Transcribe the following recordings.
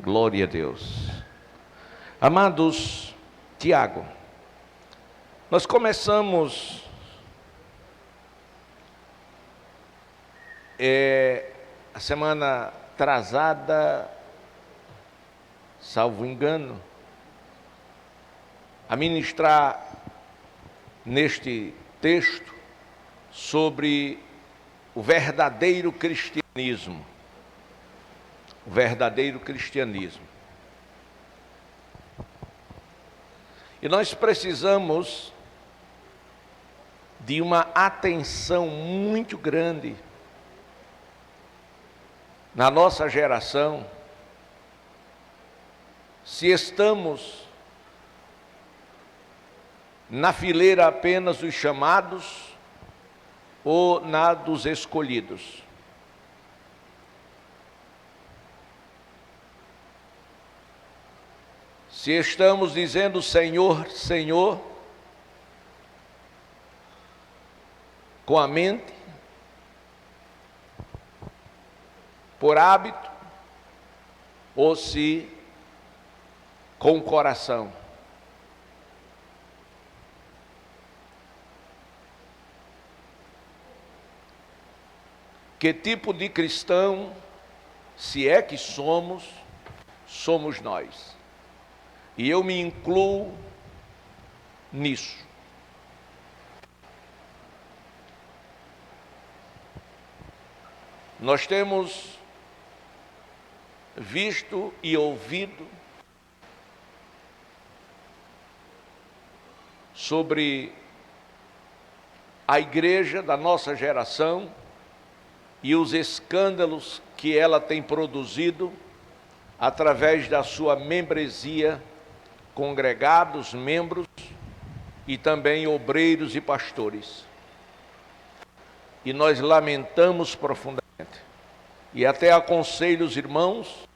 Glória a Deus. Amados, Tiago, nós começamos a semana atrasada, salvo engano, a ministrar neste texto sobre o verdadeiro cristianismo. O verdadeiro cristianismo. E nós precisamos de uma atenção muito grande na nossa geração, se estamos na fileira apenas dos chamados ou na dos escolhidos. Se estamos dizendo Senhor, Senhor, com a mente, por hábito, ou se com o coração. Que tipo de cristão, se é que somos nós? E eu me incluo nisso. Nós temos visto e ouvido sobre a igreja da nossa geração e os escândalos que ela tem produzido através da sua membresia, congregados, membros e também obreiros e pastores. E nós lamentamos profundamente e até aconselho os irmãos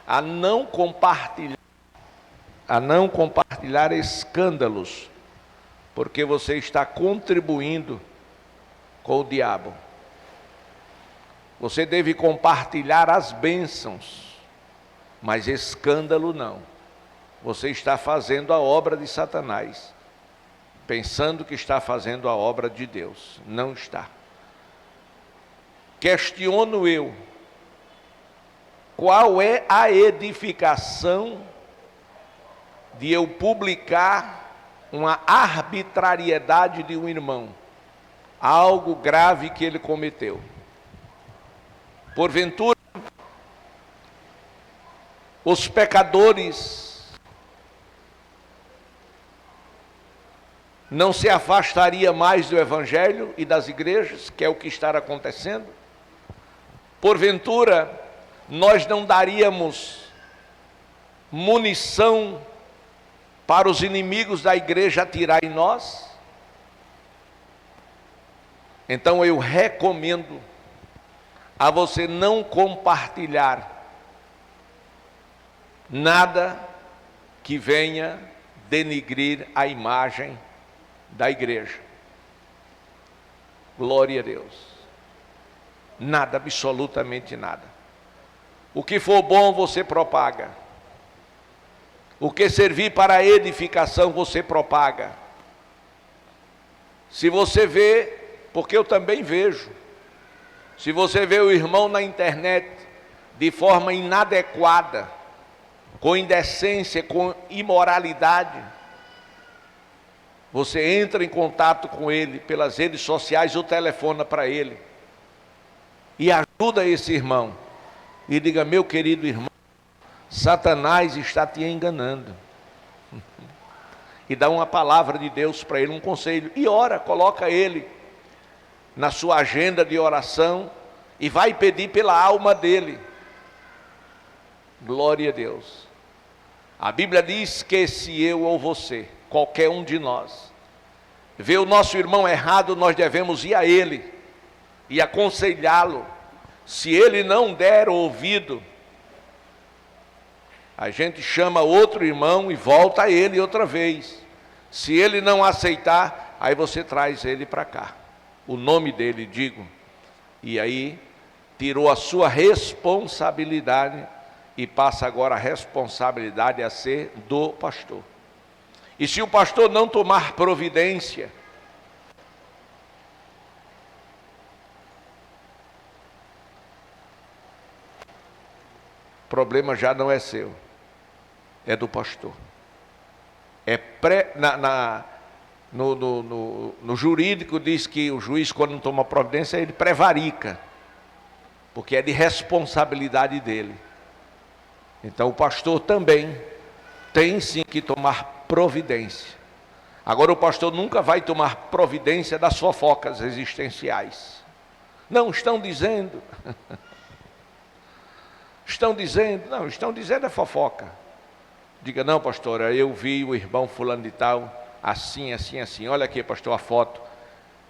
a não compartilhar escândalos, porque você está contribuindo com o diabo. Você deve compartilhar as bênçãos, mas escândalo não. Você está fazendo a obra de Satanás, pensando que está fazendo a obra de Deus. Não está. Questiono eu, qual é a edificação de eu publicar uma arbitrariedade de um irmão, algo grave que ele cometeu? Porventura, os pecadores não se afastaria mais do Evangelho e das igrejas, que é o que está acontecendo? Porventura, nós não daríamos munição para os inimigos da igreja atirar em nós? Então eu recomendo a você não compartilhar nada que venha denigrir a imagem da igreja. Glória a Deus. Nada, absolutamente nada. O que for bom você propaga. O que servir para a edificação você propaga. Se você vê, porque eu também vejo, se você vê o irmão na internet de forma inadequada, com indecência, com imoralidade, você entra em contato com ele pelas redes sociais ou telefona para ele e ajuda esse irmão e diga: meu querido irmão, Satanás está te enganando. E dá uma palavra de Deus para ele, um conselho, e ora, coloca ele na sua agenda de oração e vai pedir pela alma dele. Glória a Deus. A Bíblia diz que se eu ou você, qualquer um de nós, vê o nosso irmão errado, nós devemos ir a ele e aconselhá-lo. Se ele não der ouvido, a gente chama outro irmão e volta a ele outra vez. Se ele não aceitar, aí você traz ele para cá. O nome dele, digo. E aí tirou a sua responsabilidade e passa agora a responsabilidade a ser do pastor. E se o pastor não tomar providência, o problema já não é seu, é do pastor. No jurídico diz que o juiz, quando não toma providência, ele prevarica, porque é de responsabilidade dele. Então o pastor também tem sim que tomar providência. Agora o pastor nunca vai tomar providência das fofocas existenciais. Não, estão dizendo é fofoca. Diga, não, pastora, eu vi o irmão fulano de tal, assim, assim, assim. Olha aqui, pastor, a foto.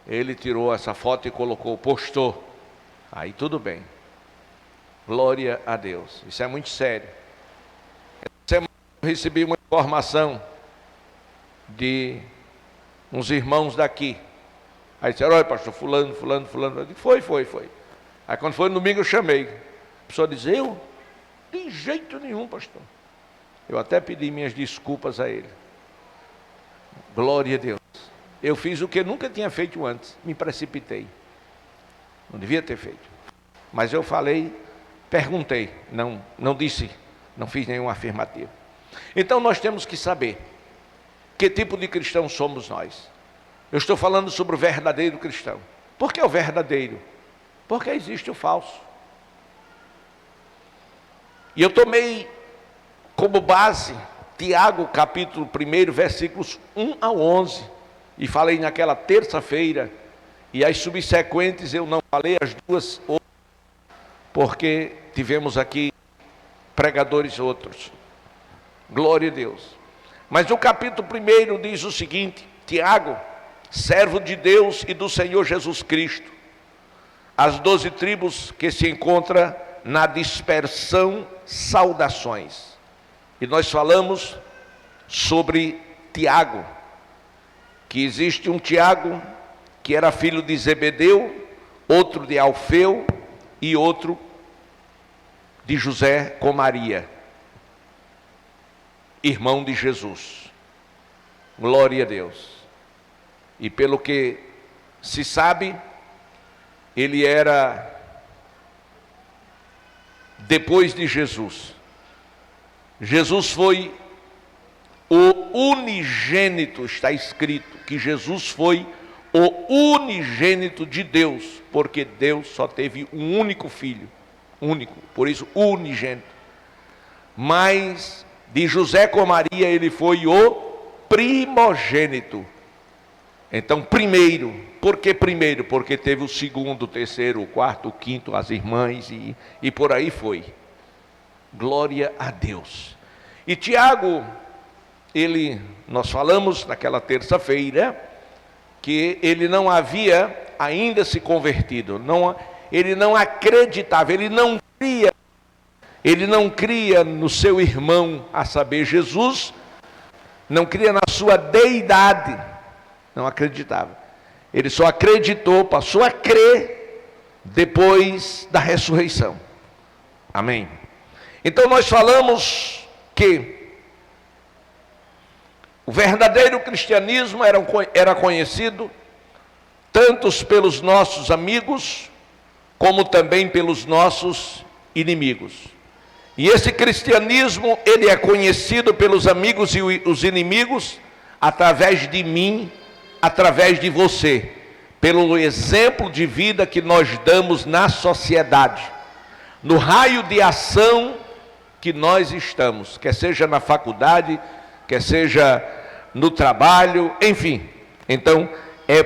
Ele tirou essa foto e colocou, postou. Aí tudo bem. Glória a Deus. Isso é muito sério. Essa semana eu recebi uma informação de uns irmãos daqui. Aí disseram, olha, pastor, fulano. Eu disse, foi. Aí quando foi no domingo eu chamei. A pessoa diz, eu? De jeito nenhum, pastor. Eu até pedi minhas desculpas a ele. Glória a Deus. Eu fiz o que nunca tinha feito antes. Me precipitei. Não devia ter feito. Mas eu falei, perguntei. Não disse, não fiz nenhuma afirmativa. Então nós temos que saber que tipo de cristão somos nós. Eu estou falando sobre o verdadeiro cristão. Por que o verdadeiro? Porque existe o falso. E eu tomei como base Tiago, capítulo 1, versículos 1 a 11. E falei naquela terça-feira. E as subsequentes eu não falei, as duas, porque tivemos aqui pregadores outros. Glória a Deus. Mas no capítulo 1 diz o seguinte: Tiago, servo de Deus e do Senhor Jesus Cristo, as 12 tribos que se encontram na dispersão, saudações. E nós falamos sobre Tiago, que existe um Tiago que era filho de Zebedeu, outro de Alfeu e outro de José com Maria, irmão de Jesus. Glória a Deus. E pelo que se sabe, ele era depois de Jesus. Jesus foi o unigênito, está escrito que Jesus foi o unigênito de Deus, porque Deus só teve um único filho, único, por isso unigênito. Mas de José com Maria ele foi o primogênito. Então primeiro, por que primeiro? Porque teve o segundo, o terceiro, o quarto, o quinto, as irmãs e por aí foi. Glória a Deus. E Tiago, nós falamos naquela terça-feira, que ele não havia ainda se convertido, ele não acreditava, ele não cria no seu irmão, a saber, Jesus, não cria na sua deidade, não acreditava. Ele só acreditou, passou a crer depois da ressurreição. Amém? Então nós falamos que o verdadeiro cristianismo era conhecido tanto pelos nossos amigos, como também pelos nossos inimigos. E esse cristianismo, ele é conhecido pelos amigos e os inimigos, através de mim, através de você, pelo exemplo de vida que nós damos na sociedade, no raio de ação que nós estamos, quer seja na faculdade, quer seja no trabalho, enfim. Então, é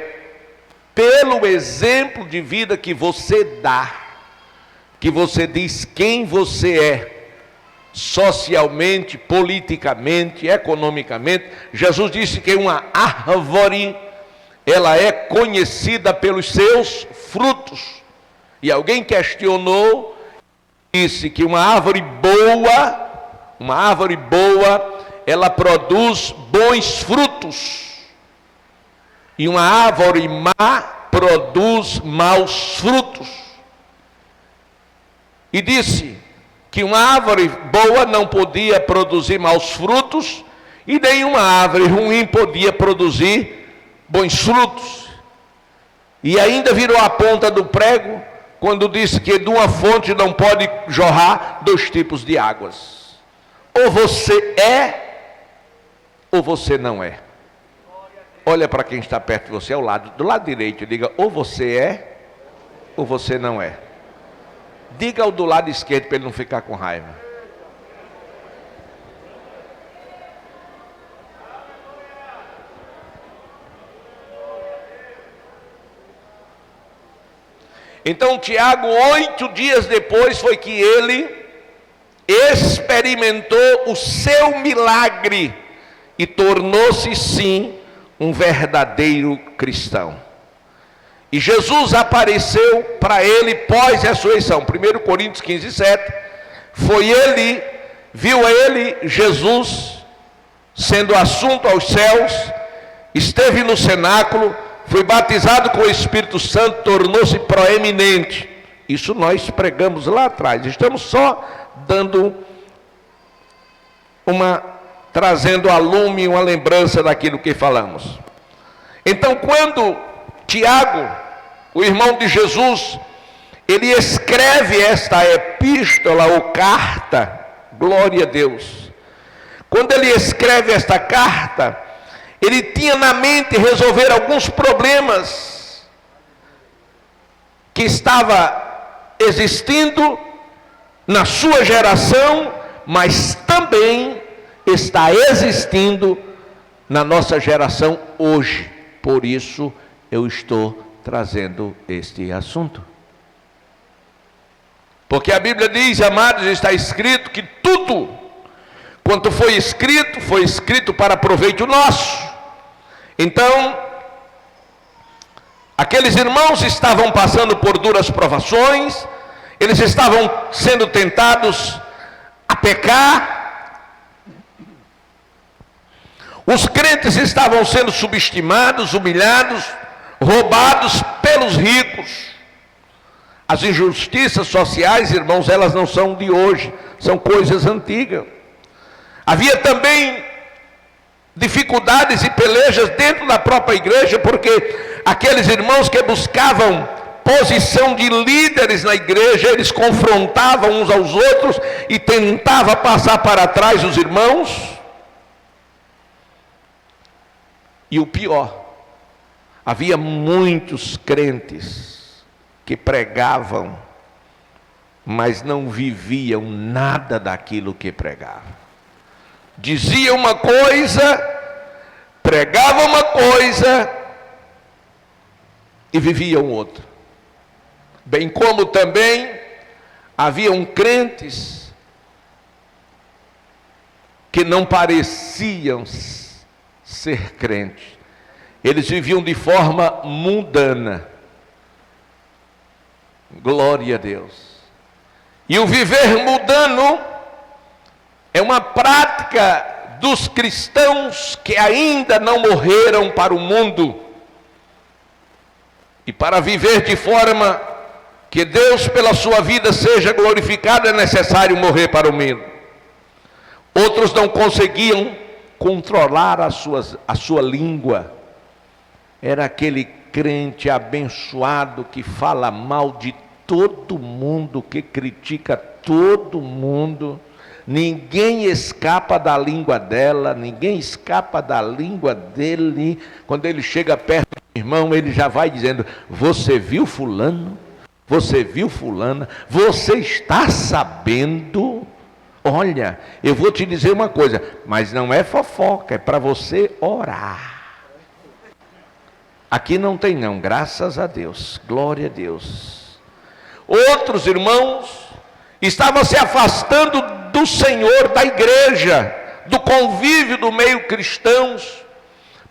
pelo exemplo de vida que você dá, que você diz quem você é, socialmente, politicamente, economicamente. Jesus disse que uma árvore, ela é conhecida pelos seus frutos. E alguém questionou, disse que uma árvore boa, ela produz bons frutos, e uma árvore má produz maus frutos. E disse que uma árvore boa não podia produzir maus frutos e nenhuma árvore ruim podia produzir bons frutos. E ainda virou a ponta do prego quando disse que de uma fonte não pode jorrar dois tipos de águas. Ou você é, ou você não é. Olha para quem está perto de você, ao lado, do lado direito, diga: ou você é, ou você não é. Diga ao do lado esquerdo para ele não ficar com raiva. Então Tiago, 8 dias depois, foi que ele experimentou o seu milagre e tornou-se sim um verdadeiro cristão. E Jesus apareceu para ele pós-ressurreição. 1 Coríntios 15, 7. Foi ele, viu ele, Jesus, sendo assunto aos céus, esteve no cenáculo, foi batizado com o Espírito Santo, tornou-se proeminente. Isso nós pregamos lá atrás. Estamos só trazendo a lume uma lembrança daquilo que falamos. Então, quando Tiago, o irmão de Jesus, ele escreve esta epístola ou carta, glória a Deus. Quando ele escreve esta carta, ele tinha na mente resolver alguns problemas que estava existindo na sua geração, mas também está existindo na nossa geração hoje. Por isso eu estou trazendo este assunto. Porque a Bíblia diz, amados, está escrito que tudo quanto foi escrito para proveito nosso. Então, aqueles irmãos estavam passando por duras provações, eles estavam sendo tentados a pecar, os crentes estavam sendo subestimados, humilhados, roubados pelos ricos. As injustiças sociais, irmãos, elas não são de hoje, são coisas antigas. Havia também dificuldades e pelejas dentro da própria igreja, porque aqueles irmãos que buscavam posição de líderes na igreja, eles confrontavam uns aos outros e tentavam passar para trás os irmãos. E o pior, havia muitos crentes que pregavam, mas não viviam nada daquilo que pregavam. Diziam uma coisa, pregavam uma coisa e viviam outra. Bem como também haviam crentes que não pareciam ser crentes. Eles viviam de forma mundana. Glória a Deus. E o viver mundano é uma prática dos cristãos que ainda não morreram para o mundo. E para viver de forma que Deus pela sua vida seja glorificado, é necessário morrer para o mundo. Outros não conseguiam controlar a sua língua. Era aquele crente abençoado que fala mal de todo mundo, que critica todo mundo. Ninguém escapa da língua dela, ninguém escapa da língua dele. Quando ele chega perto do irmão, ele já vai dizendo: você viu fulano? Você viu fulana? Você está sabendo? Olha, eu vou te dizer uma coisa, mas não é fofoca, é para você orar. Aqui não tem não, graças a Deus, glória a Deus. Outros irmãos estavam se afastando do Senhor, da igreja, do convívio do meio cristãos,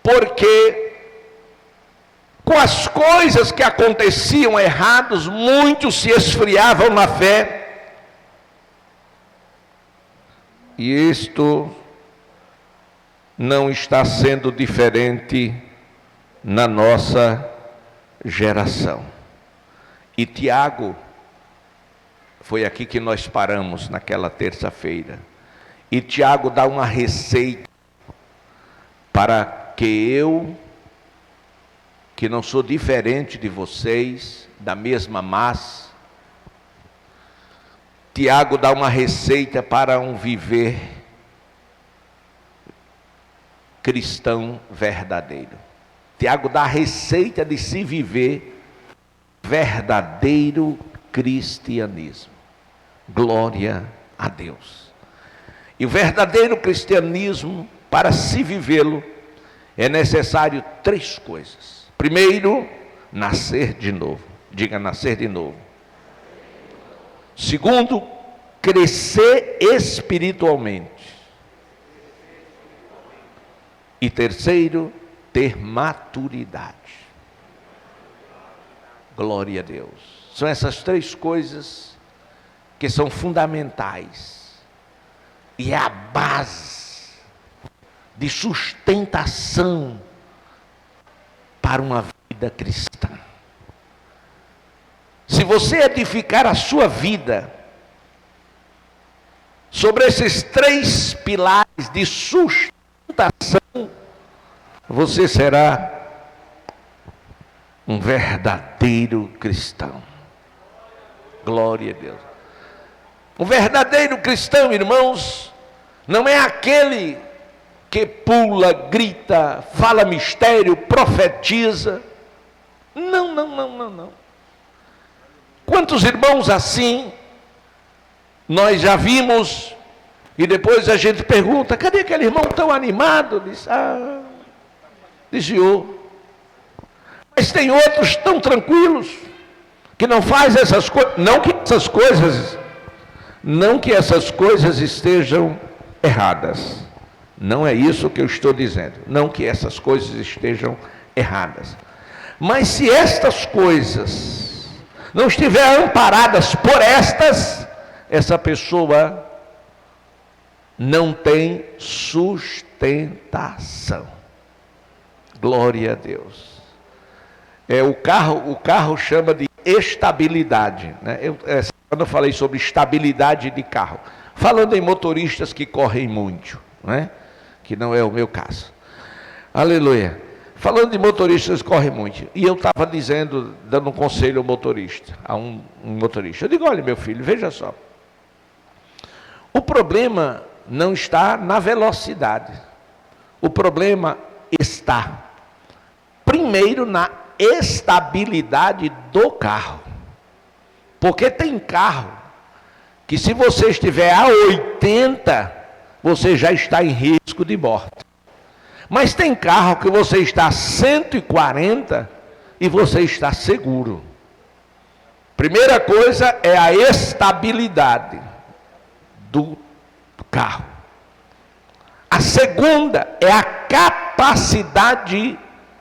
porque com as coisas que aconteciam errados, muitos se esfriavam na fé. E isto não está sendo diferente na nossa geração. E Tiago Foi aqui que nós paramos naquela terça-feira. E Tiago dá uma receita para que eu, que não sou diferente de vocês, da mesma massa, Tiago dá uma receita para um viver cristão verdadeiro. Tiago dá a receita de se viver verdadeiro cristianismo. Glória a Deus. E o verdadeiro cristianismo, para se vivê-lo, é necessário 3 coisas. Primeiro, nascer de novo. Diga, nascer de novo. Segundo, crescer espiritualmente. E terceiro, ter maturidade. Glória a Deus. São essas 3 coisas que são fundamentais. E é a base de sustentação para uma vida cristã. Se você edificar a sua vida sobre esses 3 pilares de sustentação, você será um verdadeiro cristão. Glória a Deus. Um verdadeiro cristão, irmãos, não é aquele que pula, grita, fala mistério, profetiza. Não. Quantos irmãos assim nós já vimos, e depois a gente pergunta: cadê aquele irmão tão animado? Diz: desviou. Mas tem outros tão tranquilos, que não faz essas coisas. Não que essas coisas estejam erradas. Não é isso que eu estou dizendo. Não que essas coisas estejam erradas. Mas se estas coisas não estiverem amparadas por essa pessoa não tem sustentação. Glória a Deus. O carro chama de estabilidade, né? Quando eu falei sobre estabilidade de carro, falando em motoristas que correm muito, né? Que não é o meu caso. Aleluia. Falando de motoristas que correm muito, e eu estava dizendo, dando um conselho ao motorista, a um motorista. Eu digo: olha, meu filho, veja só. O problema não está na velocidade. O problema está, primeiro, na estabilidade do carro. Porque tem carro que, se você estiver a 80, você já está em risco de morte. Mas tem carro que você está a 140 e você está seguro. Primeira coisa é a estabilidade do carro. A segunda é a capacidade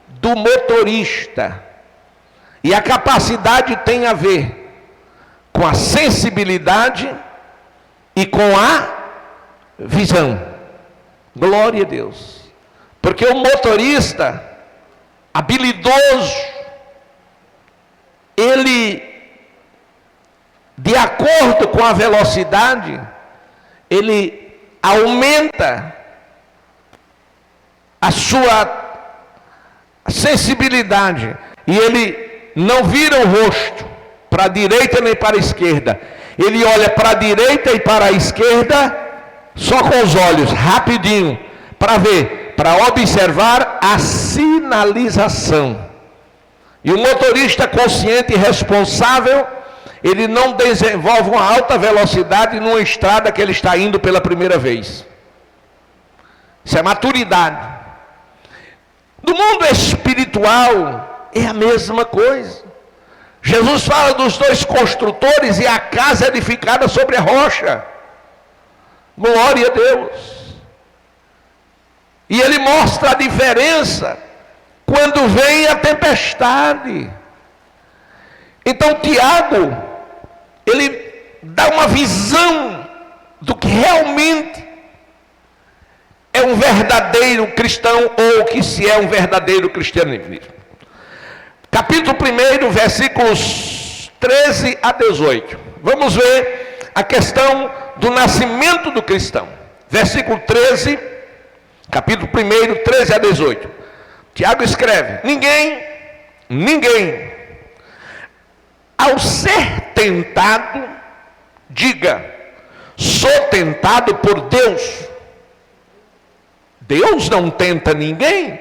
do motorista. E a capacidade tem a ver com a sensibilidade e com a visão. Glória a Deus. Porque o motorista habilidoso, ele, de acordo com a velocidade, ele aumenta a sua sensibilidade, e ele não vira o rosto para a direita nem para a esquerda. Ele olha para a direita e para a esquerda só com os olhos, rapidinho, para ver, para observar a sinalização. E o motorista consciente e responsável, ele não desenvolve uma alta velocidade numa estrada que ele está indo pela primeira vez. Isso é maturidade. No mundo espiritual é a mesma coisa. Jesus fala dos 2 construtores e a casa edificada sobre a rocha. Glória a Deus. E ele mostra a diferença quando vem a tempestade. Então Tiago, ele dá uma visão do que realmente é um verdadeiro cristão, ou que se é um verdadeiro cristianismo. Capítulo 1, versículos 13 a 18. Vamos ver a questão do nascimento do cristão. Versículo 13, capítulo 1, 13 a 18. Tiago escreve: ninguém, ao ser tentado, diga, sou tentado por Deus. Deus não tenta ninguém.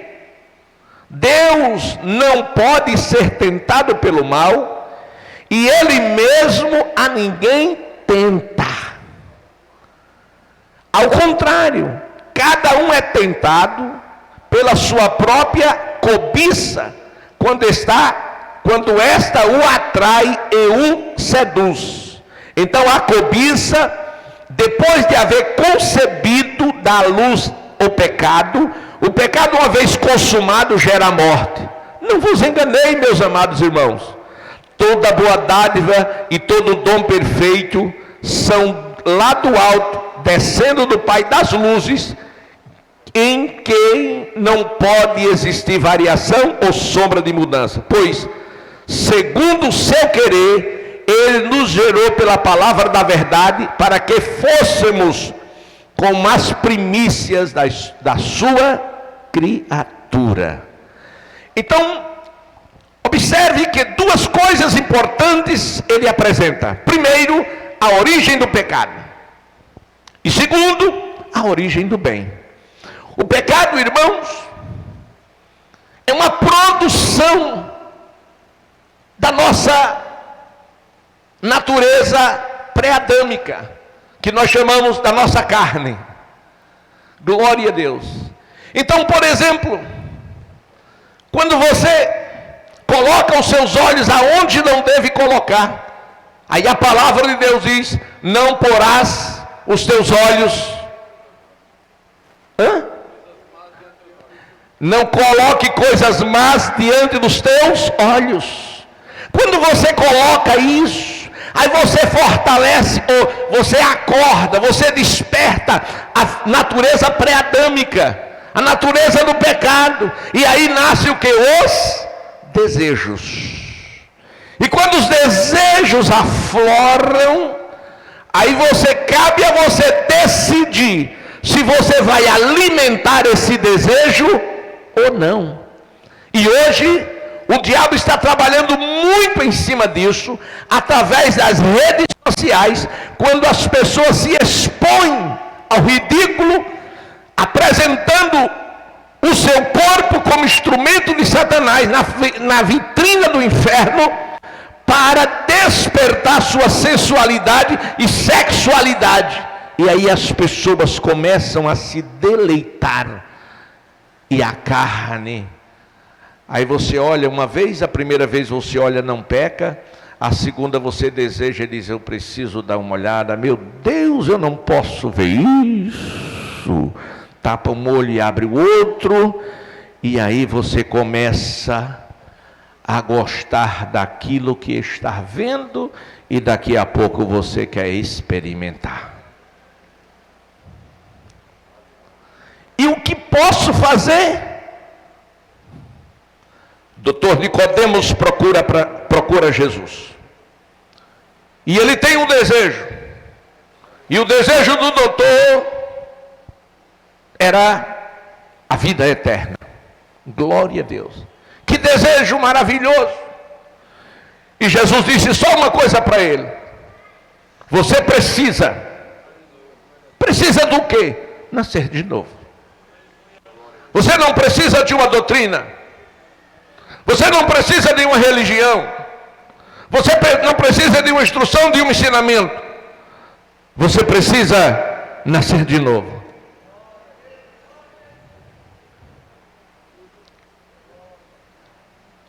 Deus não pode ser tentado pelo mal, e Ele mesmo a ninguém tenta. Ao contrário, cada um é tentado pela sua própria cobiça, quando esta o atrai e o seduz. Então a cobiça, depois de haver concebido, dá à luz o pecado, uma vez consumado, gera a morte. Não vos enganei, meus amados irmãos. Toda boa dádiva e todo dom perfeito são lá do alto, descendo do Pai das luzes, em quem não pode existir variação ou sombra de mudança. Pois, segundo o seu querer, Ele nos gerou pela palavra da verdade, para que fôssemos como as primícias da sua criatura. Então, observe que duas coisas importantes ele apresenta. Primeiro, a origem do pecado. E segundo, a origem do bem. O pecado, irmãos, é uma produção da nossa natureza pré-adâmica, que nós chamamos da nossa carne. Glória a Deus. Então, por exemplo, quando você coloca os seus olhos aonde não deve colocar, aí a palavra de Deus diz: não porás os teus olhos. Não coloque coisas más diante dos teus olhos. Quando você coloca isso, aí você fortalece, ou você acorda, você desperta a natureza pré-adâmica, a natureza do pecado, e aí nasce o que? Os desejos. E quando os desejos afloram, aí cabe a você decidir se você vai alimentar esse desejo ou não. E hoje o diabo está trabalhando muito em cima disso, através das redes sociais, quando as pessoas se expõem ao ridículo, apresentando o seu corpo como instrumento de Satanás na vitrina do inferno, para despertar sua sensualidade e sexualidade. E aí as pessoas começam a se deleitar, e a carne, aí você olha uma vez, a primeira vez você olha, não peca, a segunda você deseja e diz: eu preciso dar uma olhada, meu Deus, eu não posso ver isso. Tapa um olho e abre o outro, e aí você começa a gostar daquilo que está vendo, e daqui a pouco você quer experimentar. E o que posso fazer? Doutor Nicodemos procura Jesus. E ele tem um desejo. E o desejo do doutor era a vida eterna. Glória a Deus. Que desejo maravilhoso. E Jesus disse só uma coisa para ele: você precisa do quê? Nascer de novo. Você não precisa de uma doutrina, você não precisa de uma religião, você não precisa de uma instrução, de um ensinamento. Você precisa nascer de novo.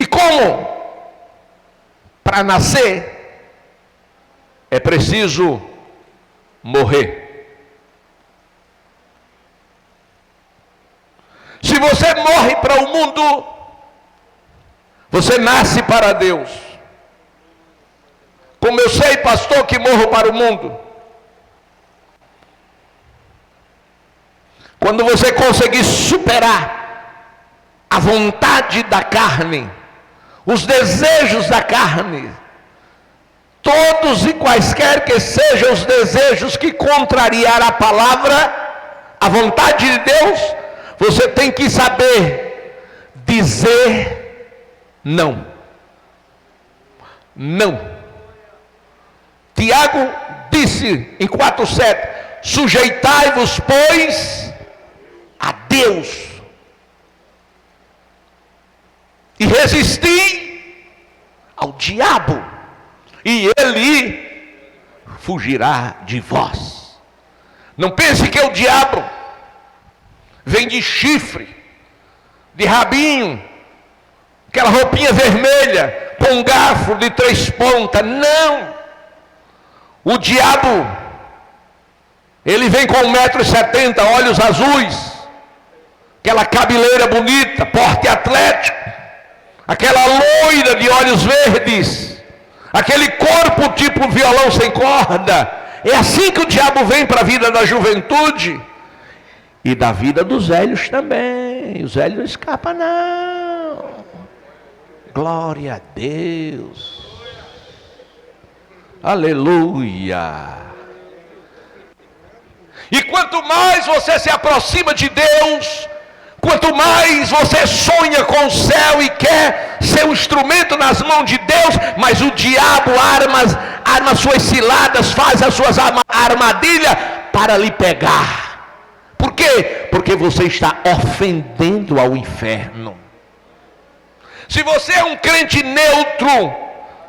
E como? Para nascer é preciso morrer. Se você morre para o mundo, você nasce para Deus. Como eu sei, pastor, que morro para o mundo? Quando você conseguir superar a vontade da carne, os desejos da carne, todos e quaisquer que sejam os desejos que contrariar a palavra, a vontade de Deus, você tem que saber dizer não. Não. Tiago disse em 4,7: sujeitai-vos, pois, a Deus, e resisti ao diabo, e ele fugirá de vós. Não pense que o diabo vem de chifre, de rabinho, aquela roupinha vermelha, com um garfo de 3 pontas. Não! O diabo, ele vem com 1,70 m, olhos azuis, aquela cabeleira bonita, porte atlético, aquela loira de olhos verdes, aquele corpo tipo violão sem corda. É assim que o diabo vem para a vida da juventude e da vida dos velhos também. Os velhos não escapam não. Glória a Deus. Aleluia. E quanto mais você se aproxima de Deus, quanto mais você sonha com o céu e quer ser um instrumento nas mãos de Deus, mas o diabo arma suas ciladas, faz as suas armadilhas para lhe pegar. Por quê? Porque você está ofendendo ao inferno. Se você é um crente neutro,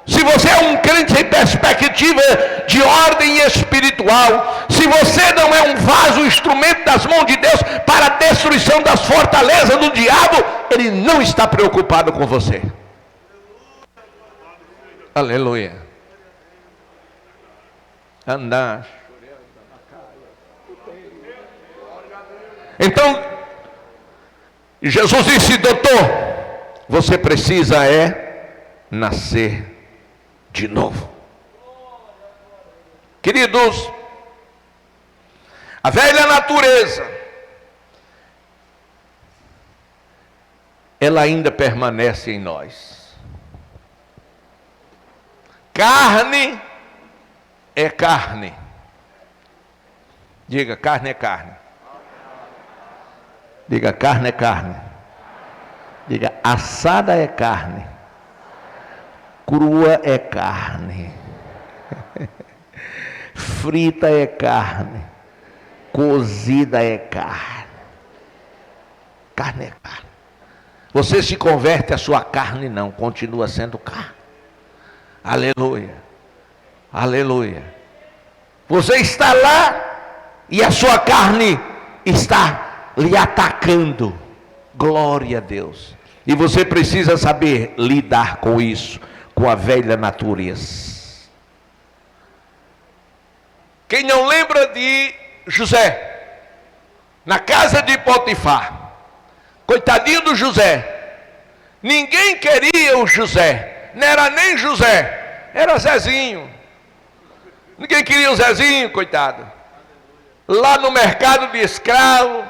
se você é um crente em perspectiva de ordem espiritual, se você não é um vaso, um instrumento das mãos de Deus para a destruição das fortalezas do diabo, ele não está preocupado com você. Aleluia. Andar. Então, Jesus disse: doutor, você precisa nascer de novo. Queridos, a velha natureza, ela ainda permanece em nós. Carne é carne. Diga, carne é carne. Diga, carne é carne. Diga, assada é carne. Crua é carne. Frita é carne. Cozida é carne. Carne é carne. Você se converte, a sua carne não, continua sendo carne. Aleluia. Aleluia. Você está lá e a sua carne está lhe atacando. Glória a Deus. E você precisa saber lidar com isso, com a velha natureza. Quem não lembra de José, na casa de Potifar, coitadinho do José, ninguém queria o José, não era nem José, era Zezinho. Ninguém queria o Zezinho, coitado. Lá no mercado de escravo,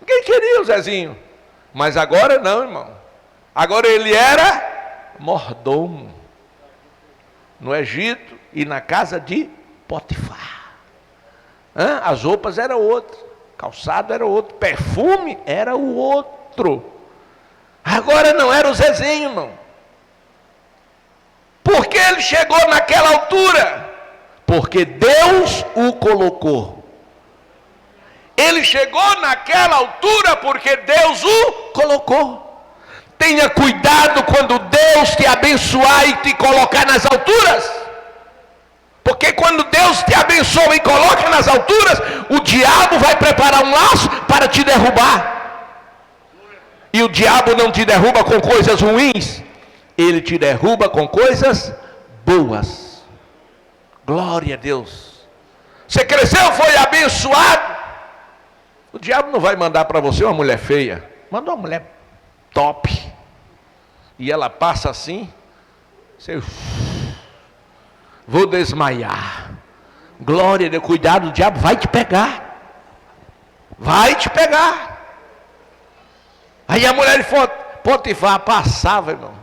ninguém queria o Zezinho. Mas agora não, irmão. Agora ele era mordomo no Egito e na casa de Potifar. As roupas eram outras, calçado era outro, perfume era o outro. Agora não era o Zezinho, irmão. Por que ele chegou naquela altura? Porque Deus o colocou. Ele chegou naquela altura porque Deus o colocou. Tenha cuidado quando Deus te abençoar e te colocar nas alturas. Porque quando Deus te abençoa e coloca nas alturas, o diabo vai preparar um laço para te derrubar. E o diabo não te derruba com coisas ruins, ele te derruba com coisas boas. Glória a Deus. Você cresceu, foi abençoado. O diabo não vai mandar para você uma mulher feia. Manda uma mulher top. E ela passa assim. Você... Vou desmaiar. Glória a Deus. Cuidado, o diabo vai te pegar. Vai te pegar. Aí a mulher de Potifar passava, irmão.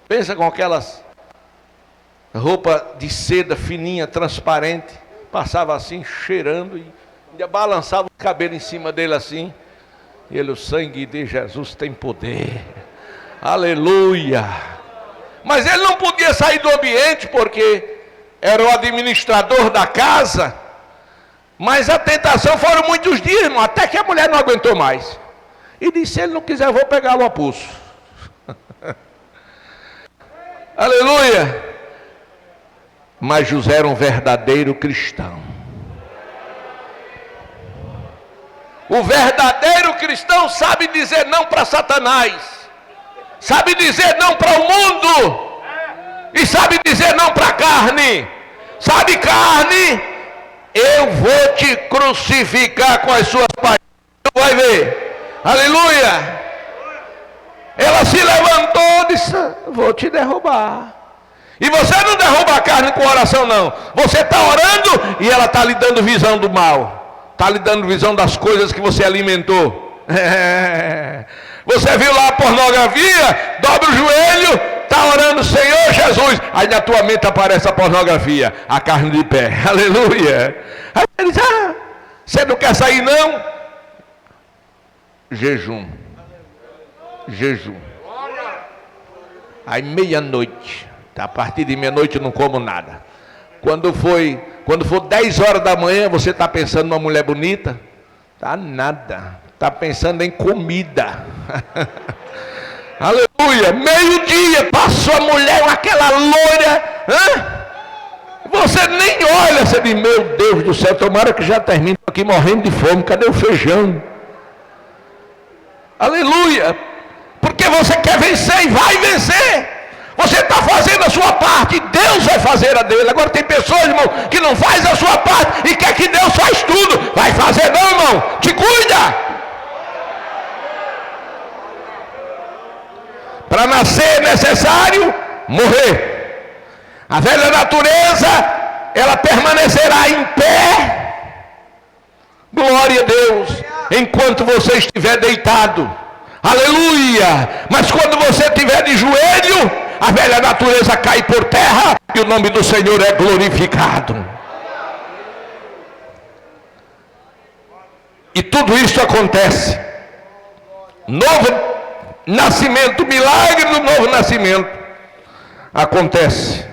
Pensa com aquelas roupa de seda fininha, transparente, passava assim, cheirando, e ainda balançava o cabelo em cima dele assim. E ele: o sangue de Jesus tem poder, aleluia. Mas ele não podia sair do ambiente, porque era o administrador da casa. Mas a tentação foram muitos dias, irmão, até que a mulher não aguentou mais, e disse: se ele não quiser, eu vou pegá-lo a pulso. Aleluia. Mas José era um verdadeiro cristão. O verdadeiro cristão sabe dizer não para Satanás, sabe dizer não para o mundo, e sabe dizer não para a carne. Sabe, carne, eu vou te crucificar com as suas paixões, tu vai ver. Aleluia. Ela se levantou e disse: vou te derrubar. E você não derruba a carne com oração, não. Você está orando e ela está lhe dando visão do mal, está lhe dando visão das coisas que você alimentou. Você viu lá a pornografia, dobra o joelho, está orando: Senhor Jesus, aí na tua mente aparece a pornografia, a carne de pé. Aleluia. Aí ele diz: você não quer sair não? Jejum. Aí meia-noite, a partir de meia-noite eu não como nada. Quando for 10 horas da manhã, você está pensando numa mulher bonita? Tá nada, está pensando em comida. Aleluia. Meio-dia, passou a mulher, aquela loira, você nem olha, você diz: meu Deus do céu, tomara que já termine aqui morrendo de fome, cadê o feijão? Aleluia. Porque você quer vencer e vai vencer. Você está fazendo a sua parte, Deus vai fazer a dele. Agora tem pessoas, irmão, que não faz a sua parte e quer que Deus faz tudo. Vai fazer não, irmão, te cuida. Para nascer é necessário morrer. A velha natureza, ela permanecerá em pé, glória a Deus, enquanto você estiver deitado. Aleluia. Mas quando você estiver de joelho, a velha natureza cai por terra e o nome do Senhor é glorificado. E tudo isso acontece. Novo nascimento, milagre do novo nascimento, acontece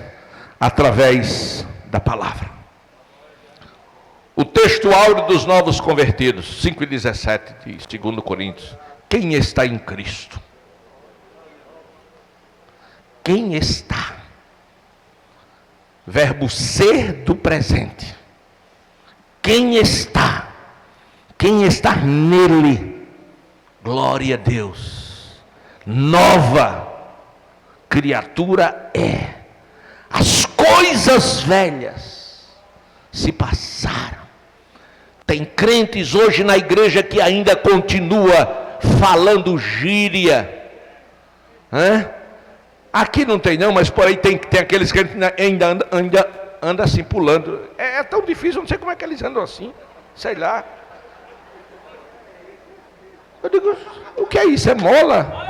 através da palavra. O texto áureo dos novos convertidos, 5:17 de 2 Coríntios. Quem está em Cristo? Quem está? Verbo ser do presente. Quem está? Quem está nele? Glória a Deus. Nova criatura é. As coisas velhas se passaram. Tem crentes hoje na igreja que ainda continua falando gíria. Aqui não tem não, mas por aí tem aqueles que ainda anda assim pulando. É tão difícil, eu não sei como é que eles andam assim. Sei lá. Eu digo: o que é isso? É mola?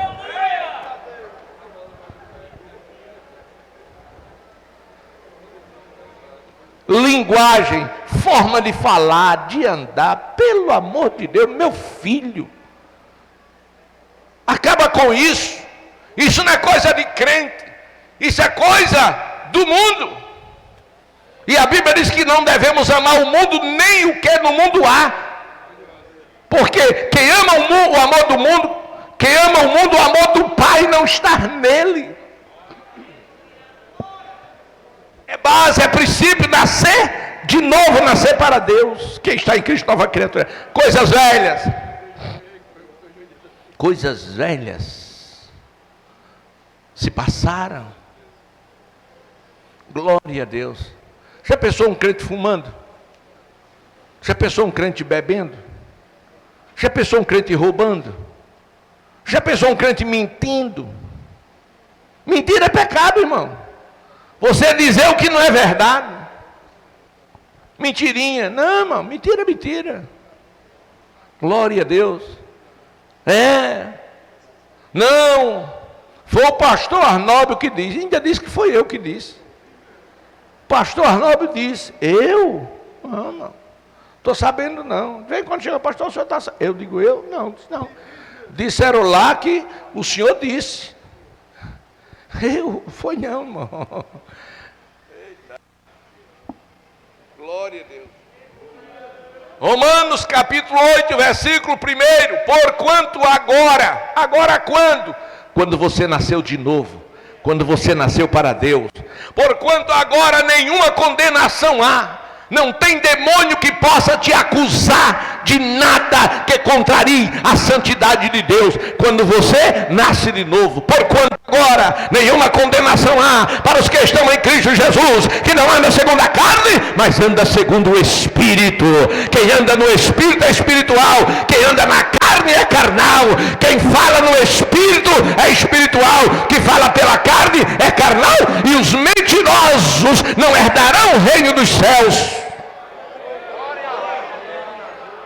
Linguagem, forma de falar, de andar. Pelo amor de Deus, meu filho, acaba com isso. Isso não é coisa de crente, isso é coisa do mundo. E a Bíblia diz que não devemos amar o mundo, nem o que no mundo há. Porque quem ama o amor do mundo, quem ama o mundo, o amor do Pai não está nele. É base, é princípio, nascer de novo, nascer para Deus. Quem está em Cristo, nova criatura. Coisas velhas se passaram. Glória a Deus. Já pensou um crente fumando? Já pensou um crente bebendo? Já pensou um crente roubando? Já pensou um crente mentindo? Mentira é pecado, irmão. Você dizer o que não é verdade. Mentirinha. Não, irmão, mentira é mentira. Glória a Deus. Não, foi o pastor Arnaldo que disse. Ainda disse que foi eu que disse. pastor Arnaldo disse. Eu? Não. Estou sabendo não. Vem quando chega o pastor, o senhor está sabendo. Eu digo, eu? Não. Disseram lá que o senhor disse. Eu? Foi não, irmão. Eita. Glória a Deus. Romanos capítulo 8, versículo 1. Porquanto agora quando? Quando você nasceu de novo. Quando você nasceu para Deus. Porquanto agora nenhuma condenação há. Não tem demônio que possa te acusar de nada que contrarie a santidade de Deus. Quando você nasce de novo. Porquanto agora nenhuma condenação há para os que estão em Cristo Jesus, que não anda segundo a carne, mas anda segundo o Espírito. Quem anda no Espírito é espiritual. Quem anda na carne é carnal. Quem fala no Espírito é espiritual. Quem fala pela carne é carnal. E os mentirosos não herdarão o reino dos céus.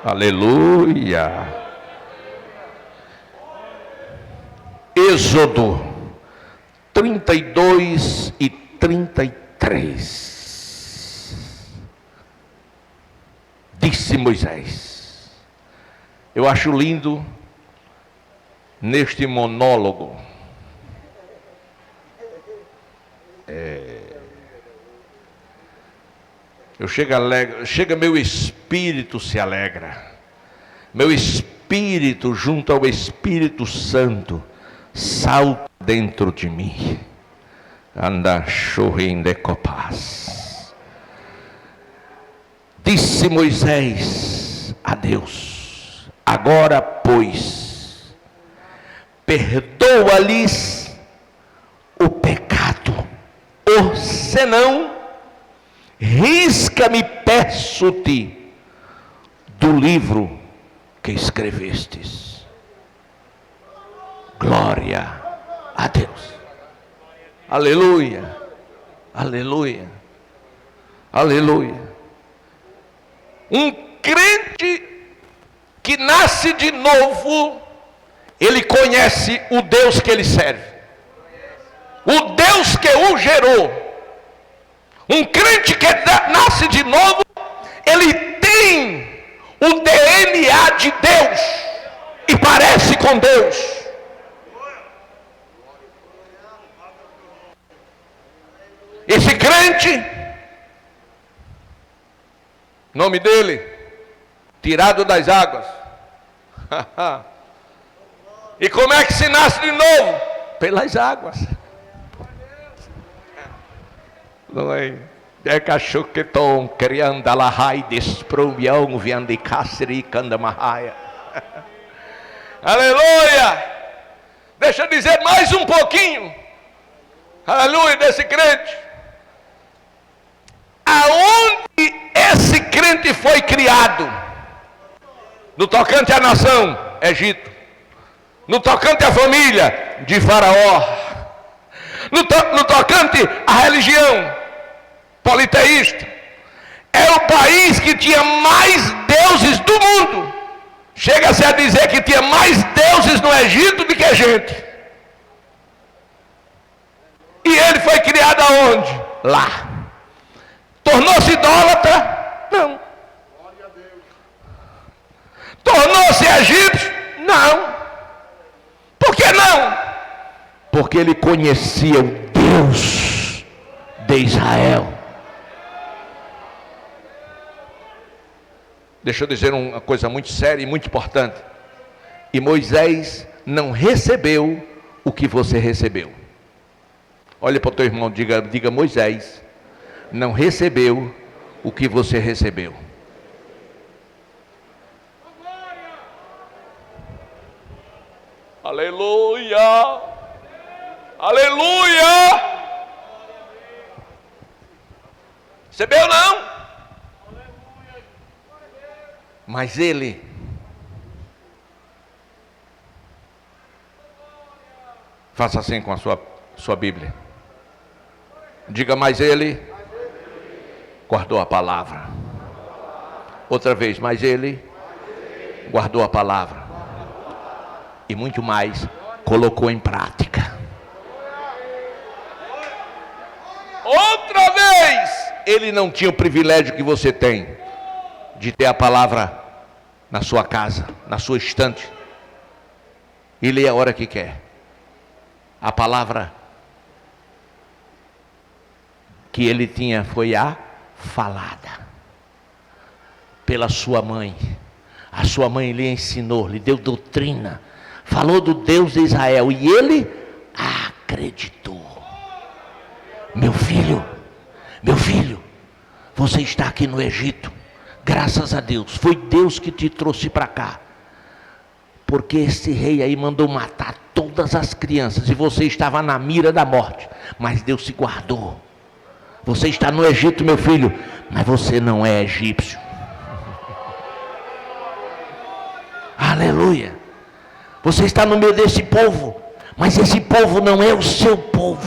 Aleluia. Êxodo 32 e 33. Disse Moisés. Eu acho lindo neste monólogo. Chega meu espírito se alegra. Meu espírito junto ao Espírito Santo salta dentro de mim. Anda chorrindo copaz. Disse Moisés a Deus: agora, pois, perdoa-lhes o pecado, ou senão risca-me, peço-te, do livro que escrevestes. Glória a Deus. Aleluia. Aleluia. Aleluia. Um crente que nasce de novo, ele conhece o Deus que ele serve. O Deus que o gerou. Um crente que nasce de novo, ele tem o DNA de Deus e parece com Deus. Esse crente, nome dele, tirado das águas. E como é que se nasce de novo? Pelas águas. Não é? É cachorro que tom, criando a lahai, desprumbião, viande cáceri, canda marraia. Aleluia! Deixa eu dizer mais um pouquinho. Aleluia, desse crente. Aonde esse crente foi criado? No tocante à nação, Egito. No tocante à família, de Faraó. No tocante à religião, politeísta. É o país que tinha mais deuses do mundo. Chega-se a dizer que tinha mais deuses no Egito do que gente. E ele foi criado aonde? Lá. Tornou-se idólatra? Não. Tornou-se egípcio? Não. Por que não? Porque ele conhecia o Deus de Israel. Deixa eu dizer uma coisa muito séria e muito importante. E Moisés não recebeu o que você recebeu. Olha para o teu irmão, diga Moisés não recebeu o que você recebeu. Aleluia! Aleluia! Recebeu não? Mas ele faça assim com a sua Bíblia. Diga, mas ele guardou a palavra. Outra vez, mas ele guardou a palavra. E muito mais, colocou em prática. Outra vez, ele não tinha o privilégio que você tem, de ter a palavra na sua casa, na sua estante, e ler a hora que quer. A palavra que ele tinha foi a falada pela sua mãe. A sua mãe lhe ensinou, lhe deu doutrina, falou do Deus de Israel, e ele acreditou. Meu filho, você está aqui no Egito, graças a Deus, foi Deus que te trouxe para cá, porque esse rei aí mandou matar todas as crianças, e você estava na mira da morte, mas Deus se guardou. Você está no Egito, meu filho, mas você não é egípcio. Aleluia. Você está no meio desse povo, mas esse povo não é o seu povo.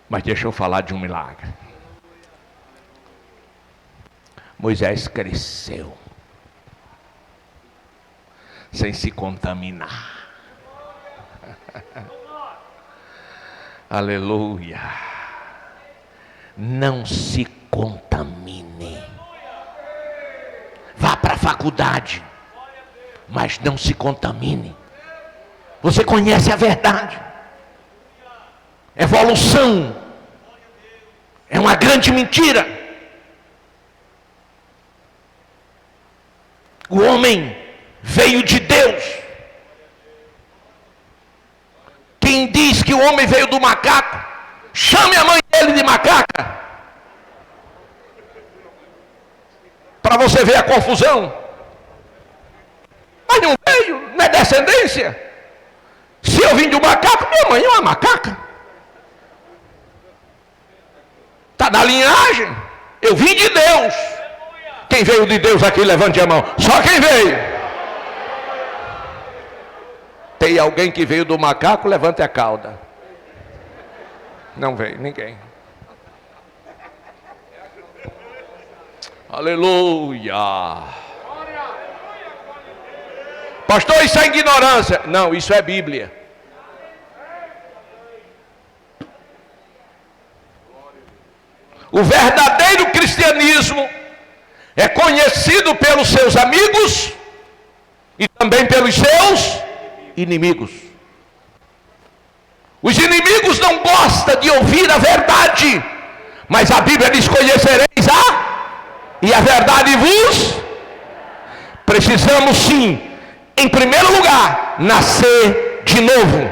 Mas deixa eu falar de um milagre. Moisés cresceu sem se contaminar. Aleluia. Não se contamine. Vá para a faculdade, mas não se contamine. Você conhece a verdade. Evolução é uma grande mentira. O homem veio de Deus. Quem diz que o homem veio do macaco, chame a mãe dele de macaca, para você ver a confusão. Mas não veio, não é descendência. Se eu vim do macaco, minha mãe é uma macaca. Está na linhagem. Eu vim de Deus. Quem veio de Deus aqui, levante a mão. Só quem veio. Tem alguém que veio do macaco, levante a cauda. Não veio ninguém. Aleluia. Pastor, isso é ignorância. Não, isso é Bíblia. O verdadeiro cristianismo é conhecido pelos seus amigos e também pelos seus inimigos. Os inimigos não gostam de ouvir a verdade, mas a Bíblia diz: conhecereis e a verdade vos. Precisamos sim, em primeiro lugar, nascer de novo,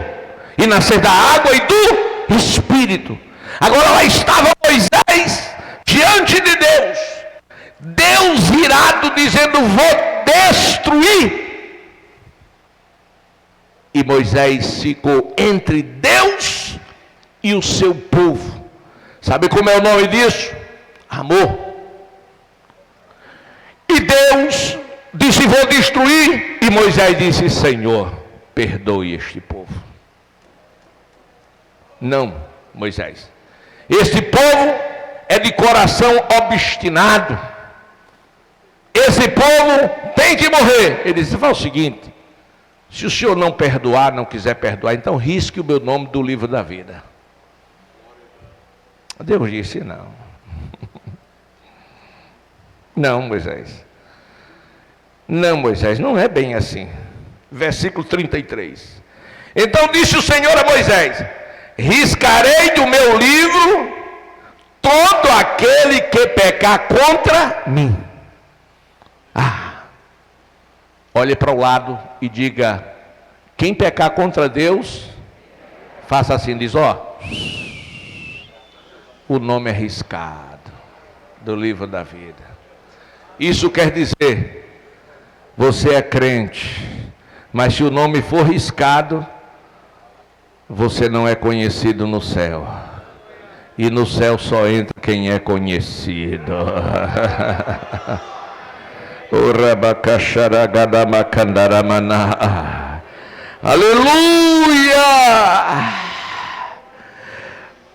e nascer da água e do Espírito. Agora lá estava Moisés diante de Deus, Deus irado, dizendo: vou destruir. E Moisés ficou entre Deus e o seu povo. Sabe como é o nome disso? Amor. E Deus disse: vou destruir. E Moisés disse: Senhor, perdoe este povo. Não, Moisés, este povo é de coração obstinado. Esse povo tem que morrer. Ele disse: fala o seguinte, se o senhor não perdoar, não quiser perdoar, então risque o meu nome do livro da vida. Deus disse: não. Não, Moisés. Não, Moisés, não é bem assim. Versículo 33. Então disse o Senhor a Moisés: riscarei do meu livro todo aquele que pecar contra mim. Olhe para o lado e diga: quem pecar contra Deus, faça assim, diz: o nome é riscado do livro da vida. Isso quer dizer, você é crente, mas se o nome for riscado, você não é conhecido no céu. E no céu só entra quem é conhecido. Aleluia!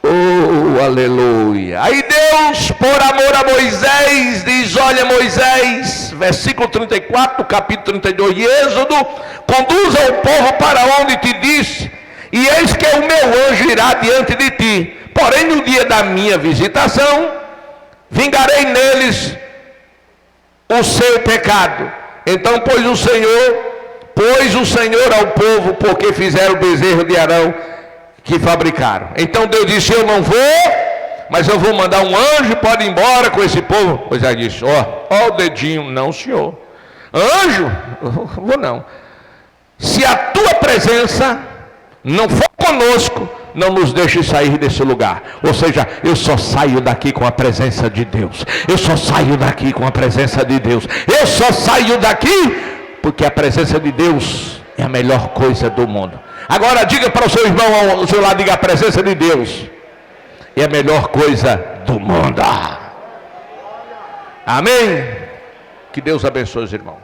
Oh, aleluia! Aí Deus, por amor a Moisés, diz: olha, Moisés, versículo 34, capítulo 32 de Êxodo: conduza o povo para onde te disse, E eis que o meu anjo irá diante de ti. Porém, no dia da minha visitação, vingarei neles o seu pecado. Então pôs o Senhor ao povo, porque fizeram o bezerro de Arão que fabricaram. Então Deus disse: eu não vou, mas eu vou mandar um anjo, pode ir embora com esse povo. Moisés disse: ó o dedinho. Não, senhor. Anjo? Vou não. Se a tua presença não for conosco, não nos deixe sair desse lugar. Ou seja, eu só saio daqui com a presença de Deus. Eu só saio daqui com a presença de Deus. Eu só saio daqui porque a presença de Deus é a melhor coisa do mundo. Agora diga para o seu irmão ao seu lado, diga: a presença de Deus é a melhor coisa do mundo. Amém? Que Deus abençoe os irmãos.